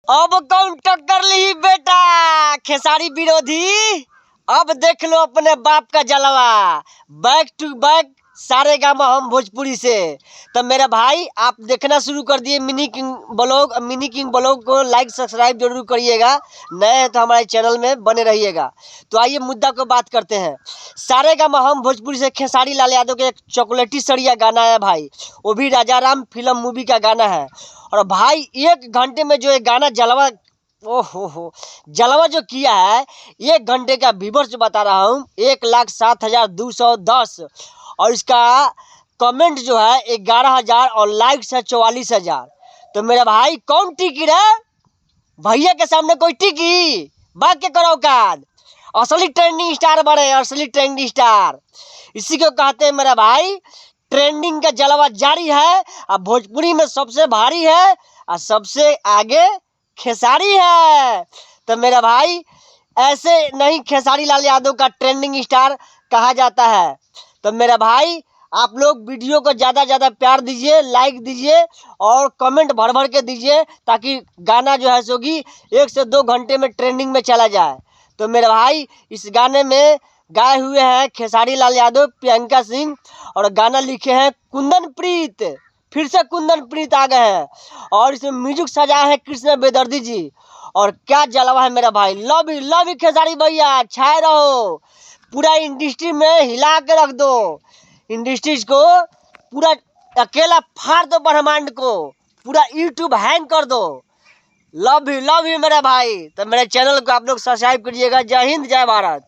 अब कौन टक्कर ली बेटा खेसारी विरोधी। अब देख लो अपने बाप का जलवा। बैक टू बैक सारे गामा हम भोजपुरी से। तो मेरा भाई आप देखना शुरू कर दिए मिनी किंग ब्लॉग को लाइक सब्सक्राइब जरूर करिएगा। नए हैं तो हमारे चैनल में बने रहिएगा। तो आइए मुद्दा को बात करते हैं। सारे गामा हम भोजपुरी से खेसारी लाल यादव के एक चॉकलेटी सड़िया गाना है भाई, वो भी राजा राम फिल्म मूवी का गाना है। और भाई 1 घंटे में जो ये गाना जलवा, ओहो जलवा जो किया है, 1 घंटे का व्यूअर्स बता रहा हूँ 1,07,210 और इसका कमेंट जो है 11,000 और लाइक्स है 44,000। तो मेरा भाई कौन टिकी रे भैया के सामने कोई टिकी बात के करो काद। असली ट्रेंडिंग स्टार बने, असली ट्रेंडिंग स्टार इसी को कहते हैं मेरा भाई। ट्रेंडिंग का जलवा जारी है। अब भोजपुरी में सबसे भारी है और सबसे आगे खेसारी है। तो मेरा भाई ऐसे नहीं खेसारी लाल यादव का ट्रेंडिंग स्टार कहा जाता है। तो मेरा भाई आप लोग वीडियो को ज़्यादा प्यार दीजिए, लाइक दीजिए और कमेंट भर भर के दीजिए ताकि गाना जो है सोगी 1 से 2 घंटे में ट्रेंडिंग में चला जाए। तो मेरे भाई इस गाने में गाए हुए हैं खेसारी लाल यादव, प्रियंका सिंह और गाना लिखे हैं कुंदन प्रीत। फिर से कुंदन प्रीत आ गए हैं और इसमें म्यूजिक सजाए हैं कृष्ण बेदर्दी जी। और क्या जलवा है मेरा भाई। लव यू खेसारी भैया, छाए रहो। पूरा इंडस्ट्री में हिला के रख दो। इंडस्ट्रीज को पूरा अकेला फाड़ दो, ब्रह्मांड को पूरा यूट्यूब हैंग कर दो। लव यू मेरा भाई। तो मेरे चैनल को आप लोग सब्सक्राइब करिएगा। जय हिंद जय भारत।